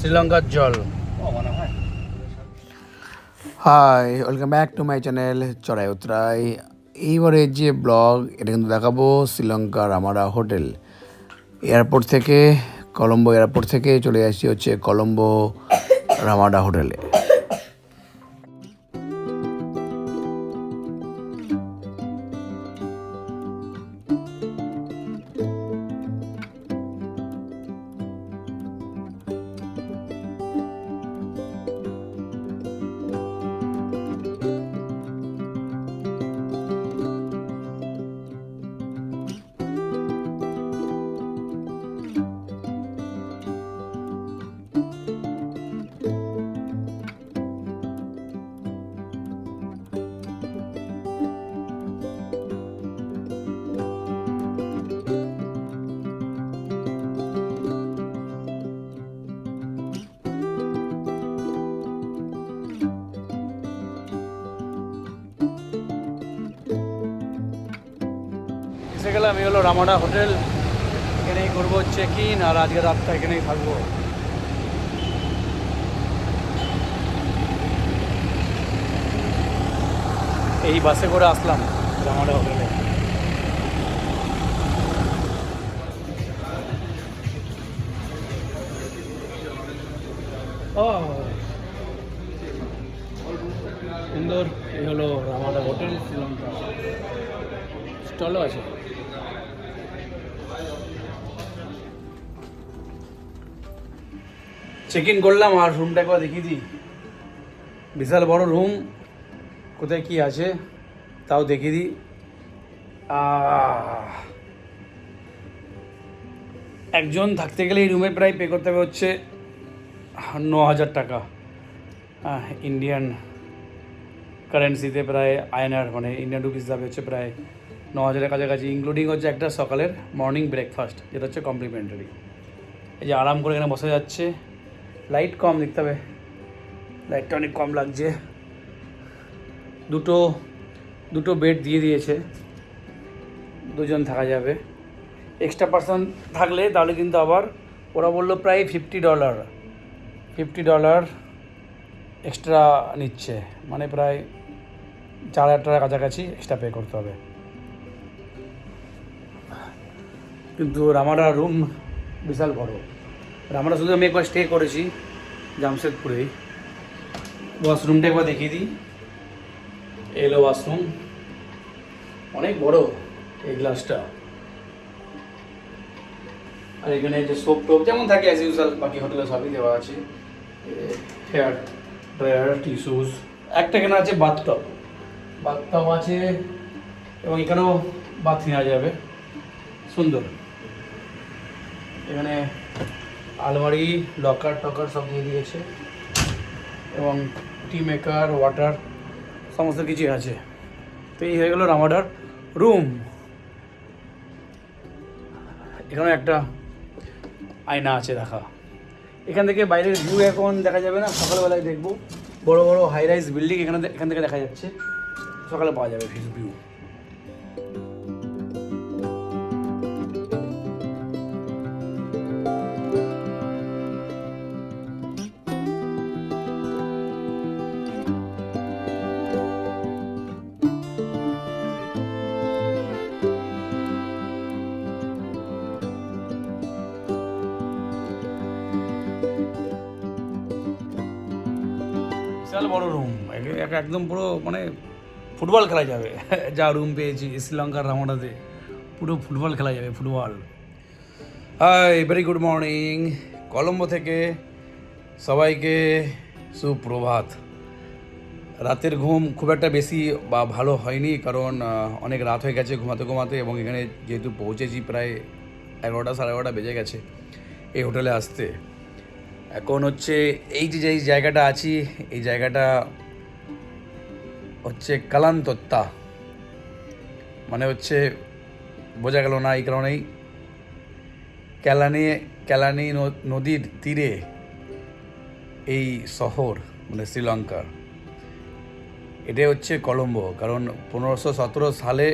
শ্রীলঙ্কার জল। Hi, welcome back to my channel Charai Utrai. এইবারে যে ব্লগ এটা কিন্তু দেখাবো শ্রীলঙ্কার রামাডা হোটেল এয়ারপোর্ট থেকে, কলম্বো এয়ারপোর্ট থেকে চলে আসছি হচ্ছে কলম্বো রামাডা হোটেলে। এসে গেলাম, এই হলো রামাডা হোটেল। এখানেই করবো চেক ইন, আর আজকে রাতটা এখানেই থাকবো। এই বাসে করে আসলাম রামাডা হোটেলে। ও সুন্দর, এই হলো রামাডা হোটেল শ্রীলঙ্কা। স্টলও আছে। চেক ইন করলাম, আর রুমটা একবার দেখিয়ে দিই। বিশাল বড় রুম, কোথায় কি আছে তাও দেখিয়ে দিই। একজন থাকতে গেলে এই রুমে প্রায় পে করতে হবে হচ্ছে 9,000 টাকা, ইন্ডিয়ান কারেন্সিতে প্রায় আয়নার মানে ইন্ডিয়ান রুপিস যাবে হচ্ছে প্রায় 9,000-এর কাছাকাছি, ইনক্লুডিং হচ্ছে একটা সকালের মর্নিং ব্রেকফাস্ট যেটা হচ্ছে কমপ্লিমেন্টারি। এই যে আরাম করে এখানে বসা যাচ্ছে, লাইট কম দেখতে হবে, লাইটটা অনেক কম লাগছে। দুটো বেড দিয়ে দিয়েছে, দুজন থাকা যাবে। এক্সট্রা পার্সন থাকলে তাহলে কিন্তু আবার ওরা বললো প্রায় $50 এক্সট্রা নিচ্ছে, মানে প্রায় 4,000 টাকার কাছাকাছি এক্সট্রা পে করতে হবে। কিন্তু রামাডা রুম বিশাল বড়। রামাডা শুধু আমি একবার স্টে করেছি জামশেদপুরেই। ওয়াশরুমটা একবার দেখিয়ে দিই। এলো ওয়াশরুম, অনেক বড় এই গ্লাসটা। আর এখানে যে সোপ টোপ যেমন থাকে অ্যাজ ইউজুয়াল বাকি হোটেলে সবই দেওয়া আছে। হেয়ার ড্রায়ার, টিস্যুস, একটা এখানে আছে বাথটব আছে, এবং এখানেও বাথ নেওয়া যাবে। সুন্দর, এখানে আলমারি, লকার টকার সব দিয়ে দিয়েছে, এবং টি মেকার, ওয়াটার সমস্ত কিছুই আছে। তো এই হয়ে গেলো রামাডার রুম। এখানে একটা আয়না আছে দেখা। এখান থেকে বাইরের ভিউ এখন দেখা যাবে না, সকালবেলায় দেখবো। বড় বড় হাই রাইজ বিল্ডিং এখান থেকে দেখা যাচ্ছে, সকালে পাওয়া যাবে ভিউ। বিশাল বড় রুম, একদম পুরো মানে ফুটবল খেলা যাবে। যা রুম পেয়েছি শ্রীলঙ্কার রামাডাতে, পুরো ফুটবল খেলা যাবে, football. Hi, very good morning Colombo থেকে সবাইকে সুপ্রভাত। রাতের ঘুম খুব একটা বেশি বা ভালো হয়নি, কারণ অনেক রাত হয়ে গেছে ঘুমাতে, এবং এখানে যেহেতু পৌঁছেছি প্রায় 11টা সাড়ে 11টা বেজে গেছে এই হোটেলে আসতে। এখন হচ্ছে এই যে জায়গাটা আছি, এই জায়গাটা হচ্ছে কালান্তত্তা, মানে হচ্ছে বোঝা গেল না, এই কারণেই ক্যালানি নদীর তীরে এই শহর মানে শ্রীলঙ্কার। এটাই হচ্ছে কলম্বো, কারণ 1517 সালে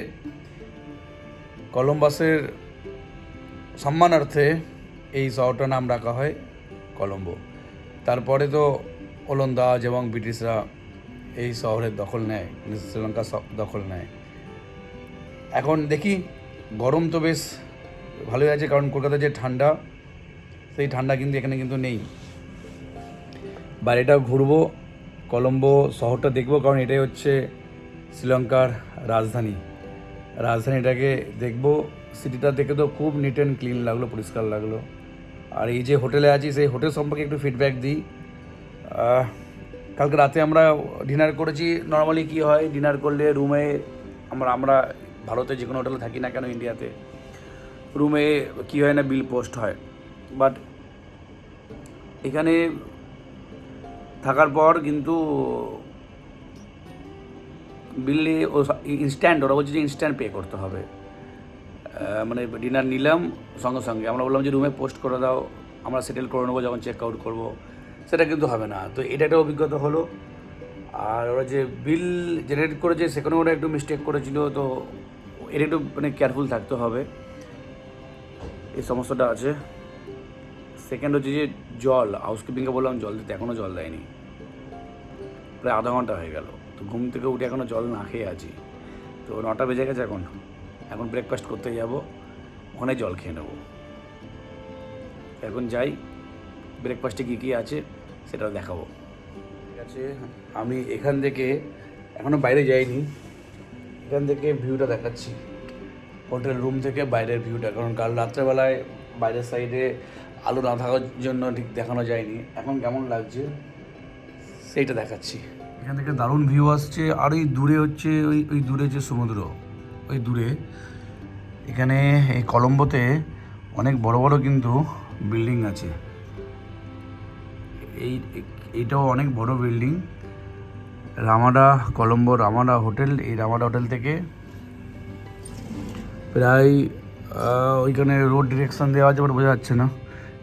কলম্বাসের সম্মানার্থে এই শহরটার নাম রাখা হয় কলম্বো। তারপরে তো ওলন্দাজ এবং ব্রিটিশরা এই শহরের দখল নেয়, শ্রীলঙ্কা দখল নেয়। এখন দেখি, গরম তো বেশ ভালোই আছে, কারণ কলকাতার যে ঠান্ডা, সেই ঠান্ডা কিন্তু এখানে কিন্তু নেই। বাইরেটাও ঘুরবো, কলম্বো শহরটা দেখবো, কারণ এটাই হচ্ছে শ্রীলঙ্কার রাজধানীটাকে দেখবো। সিটিটা দেখে তো খুব নিট অ্যান্ড ক্লিন লাগলো, পরিষ্কার লাগলো। আর এই যে হোটেলে আছি, সেই হোটেল সম্পর্কে একটু ফিডব্যাক দিই। কালকে রাতে আমরা ডিনার করেছি। নর্মালি কী হয়, ডিনার করলে রুমে আমরা ভারতে যে কোনো হোটেলে থাকি না কেন, ইন্ডিয়াতে রুমে কী হয় না, বিল পোস্ট হয়। বাট এখানে থাকার পর কিন্তু বিলে ইনস্ট্যান্ট, ওরা বলছে যে ইনস্ট্যান্ট পে করতে হবে। মানে ডিনার নিলাম সঙ্গে সঙ্গে, আমরা বললাম যে রুমে পোস্ট করে দাও, আমরা সেটেল করে নেবো যখন চেক আউট করবো, সেটা কিন্তু হবে না। তো এটা একটা অভিজ্ঞতা হলো। আর ওরা যে বিল জেনারেট করেছে, সেখানে ওরা একটু মিস্টেক করেছিল, তো এটা একটু মানে কেয়ারফুল থাকতে হবে, এই সমস্যাটা আছে। সেকেন্ড হচ্ছে যে জল, হাউসকিপিংকে বললাম জল দিতে, এখনও জল দেয়নি, প্রায় আধা ঘন্টা হয়ে গেল। তো ঘুম থেকে উঠে এখনও জল না খেয়ে আছি। তো 9টা বেজে গেছে, এখন ব্রেকফাস্ট করতে যাব, ওখানে জল খেয়ে নেব। এখন যাই, ব্রেকফাস্টে কী কী আছে সেটা দেখাবো। ঠিক আছে, আমি এখান থেকে এখনও বাইরে যাইনি, এখান থেকে ভিউটা দেখাচ্ছি, হোটেল রুম থেকে বাইরের ভিউটা। কারণ কাল রাত্রেবেলায় বাইরের সাইডে আলো না থাকার জন্য ঠিক দেখানো যায়নি। এখন কেমন লাগছে সেইটা দেখাচ্ছি। এখান থেকে দারুণ ভিউ আসছে। আর ওই দূরে হচ্ছে ওই দূরে যে সমুদ্র, ওই দূরে এখানে এই কলম্বোতে অনেক বড় বড় কিন্তু বিল্ডিং আছে। এইটাও অনেক বড় বিল্ডিং, কলম্বো রামাডা হোটেল। এই রামাডা হোটেল থেকে প্রায় ওইখানে রোড ডিরেকশন দেওয়া আছে, বাট বোঝা যাচ্ছে না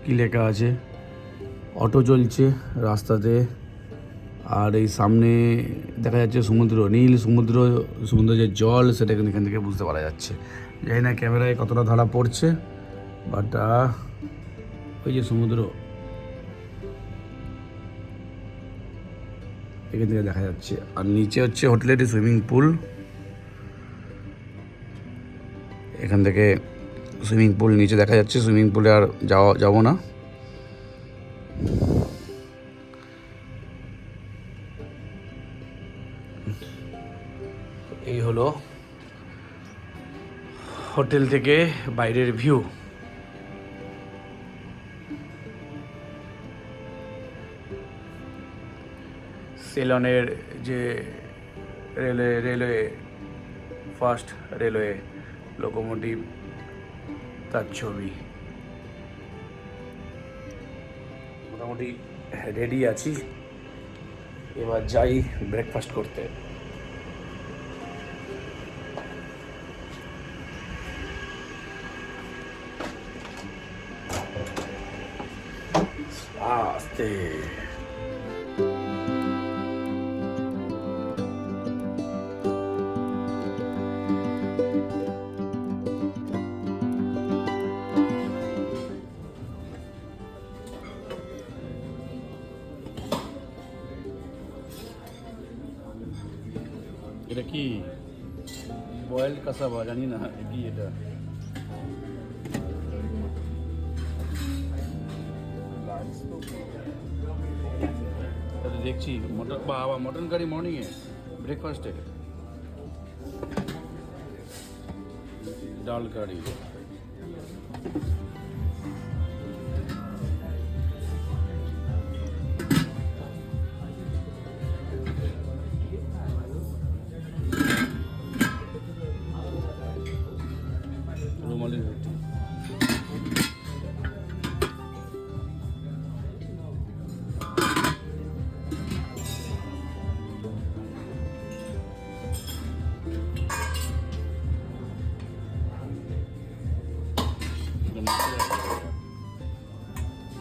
কী লেখা আছে। অটো চলছে রাস্তাতে, আর এই সামনে দেখা যাচ্ছে সমুদ্র, নীল সমুদ্র যে জল, সেটা কিন্তু এখান থেকে বুঝতে পারা যাচ্ছে। জানি না ক্যামেরায় কতটা ধরা পড়ছে, বাট ওই যে সমুদ্র এখান থেকে দেখা যাচ্ছে। আর নিচে হচ্ছে হোটেলের সুইমিং পুল, এখান থেকে সুইমিং পুল নিচে দেখা যাচ্ছে। সুইমিং পুলে আর যাবো না। এই হলো হোটেল থেকে বাইরের ভিউ। সেলনের যে রেলওয়ে ফার্স্ট রেলওয়ে লোকোমোটিভ, তার ছবি। মোটামুটি রেডি আছি, এবার যাই ব্রেকফাস্ট করতে। আস্তে এটা কি বয়েলড কাসাবা, জানি না কি এটা। দেখছি মটন কারি মর্নিংয়ে ব্রেকফাস্টে, ডাল কারি। রুমালি রুটি।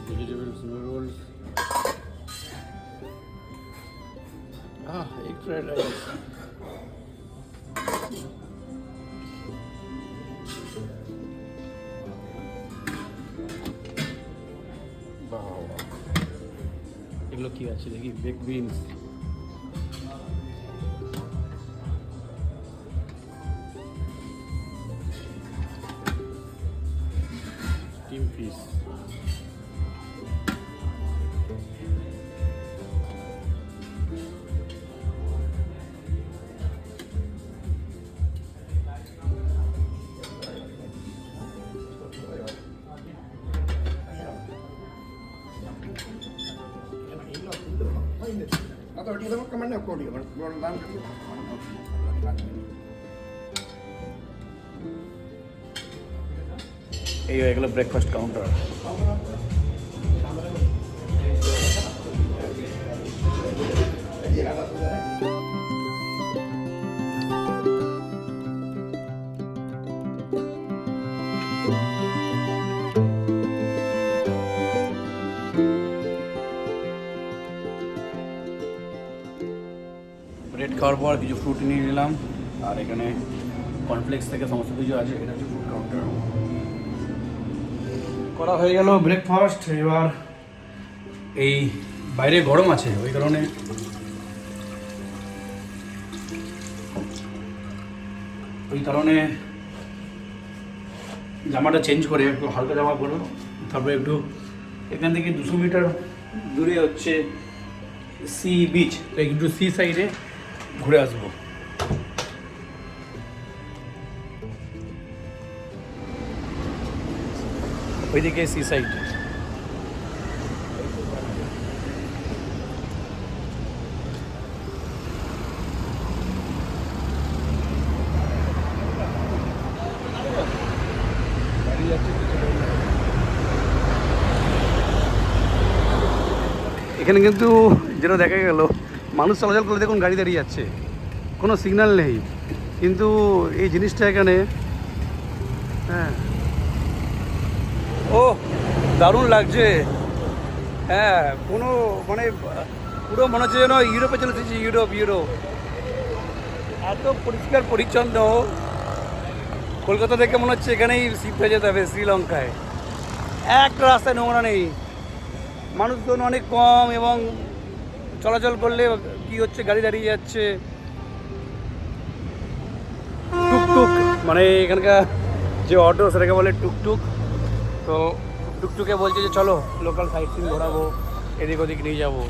Vegetables, rolls. Egg fried rice. Wow. এগুলো কি আছে দেখি, বেক বিনস, স্টিম ফিশ, এই হয়ে গেলো ব্রেকফাস্ট কাউন্টার। ব্রেড খাওয়ার পর কিছু ফ্রুট নিয়ে নিলাম, আর এখানে কর্নফ্লেক্স থেকে সমস্ত কিছু আছে। এটা হচ্ছে ফুড কাউন্টার। করা হয়ে গেল ব্রেকফাস্ট। এবার এই বাইরে গরম আছে, ওই কারণে জামাটা চেঞ্জ করে একটু হালকা জামা পরো। তারপরে একটু এখান থেকে 200 মিটার দূরে হচ্ছে সি বিচ, তো একটু সি সাইডে ঘুরে আসবো। ওইদিকে সি সাইড। এখানে কিন্তু যেটা দেখা গেল, মানুষ চলাচল করে দেখুন গাড়ি দাঁড়িয়ে যাচ্ছে, কোনো সিগন্যাল নেই, কিন্তু এই জিনিসটা এখানে, হ্যাঁ, ও দারুণ লাগছে। হ্যাঁ, কোনো মানে পুরো মনে হচ্ছে যেন ইউরোপে চলে এসেছি, ইউরোপ। এত পরিষ্কার পরিচ্ছন্ন, কলকাতা থেকে মনে হচ্ছে এখানেই শিফট হয়ে যেতে হবে শ্রীলঙ্কায়। একটা রাস্তায় নোংরা নেই, মানুষজন অনেক কম, এবং চলাচল করলে কি হচ্ছে, গাড়ি দাঁড়িয়ে যাচ্ছে। টুকটুক মানে এখানকার যে অটো সেটাকে বলে টুকটুক, তো টুকটুকে বলছে যে চলো লোকাল সাইট সিন ঘোরাবো, এদিক ওদিক নিয়ে যাবো।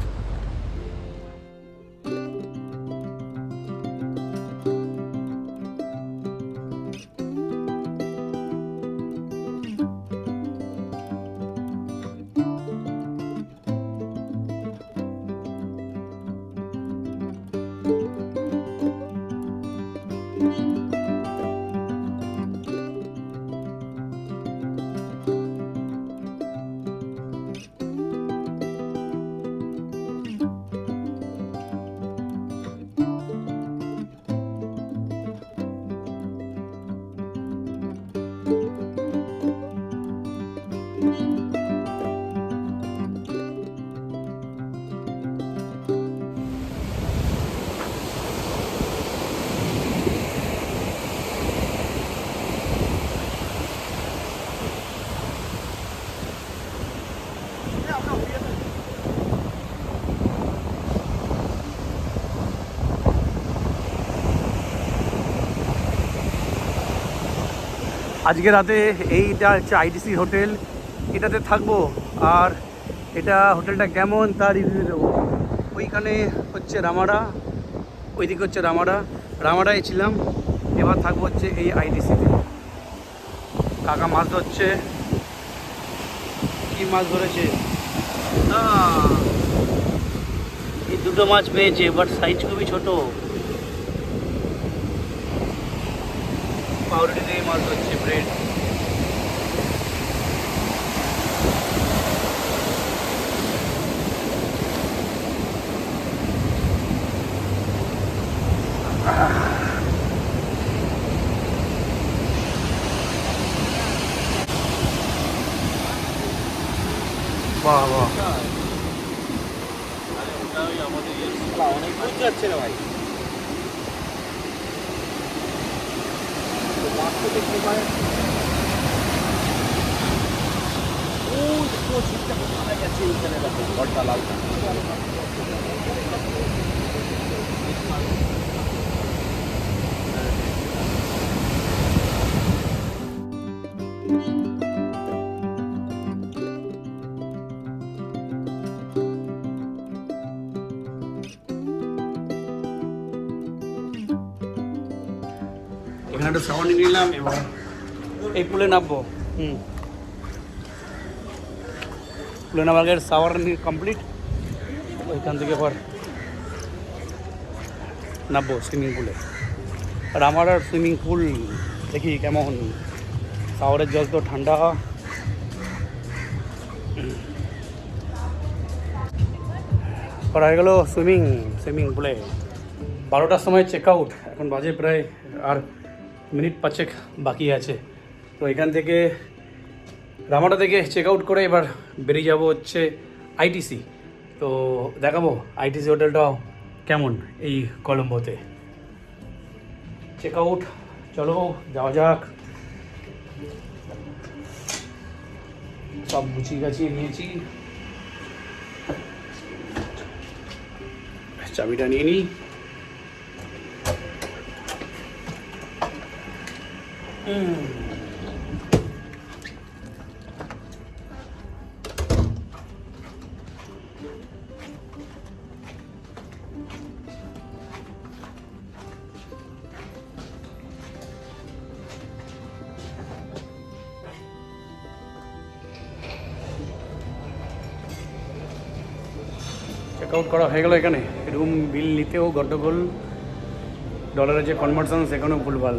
আজকে রাতে এইটা হচ্ছে আইটিসি হোটেল, এটাতে থাকবো। আর এটা হোটেলটা কেমন তার রিভিউ দেবো। ওইখানে হচ্ছে রামাডা, ওইদিকে হচ্ছে রামাডায় ছিলাম, এবার থাকবো হচ্ছে এই আইটিসিতে। কাকা মাছ ধরছে, কি মাছ ধরেছে? এই দুটো মাছ পেয়েছে, বাট সাইজ খুবই ছোট। পাউরুটি দিয়ে মাছ ধরছে, ব্রেড। বাহ বাহ, অনেক দূর যাচ্ছে না ভাই। দেখতে পায় সিটটা কোথায় গেছে এইখানে দেখো ঘরটা লালটা এখানে একটা সাউন্ড নিলাম, এবার এই পুলে নামবো। পুলে নামার আগে শাওয়ার কমপ্লিট, ওইখান থেকে এবার নামবো সুইমিং পুলে। আর আমার আর সুইমিং পুল দেখি কেমন, শাওয়ারের জল তো ঠান্ডা। করা হয়ে গেলো সুইমিং পুলে। 12টার সময় চেক আউট, এখন বাজে প্রায় আর মিনিট 5 বাকি আছে। তো এখান থেকে রামাটা থেকে চেক আউট করে এবার বেরিয়ে যাব হচ্ছে আইটিসি। তো দেখাবো আইটিসি হোটেলটাও কেমন এই কলম্বোতে। চেক আউট, চলো যাওয়া যাক। সব গুছিয়ে গাছিয়ে নিয়েছি, চাবিটা নিয়ে নিই। চেক আউট করা হয়ে গেল। এখানে রুম বিল নিতেও গন্ডগোল, ডলারের যে কনভার্সন সেখানেও ভুলভাল।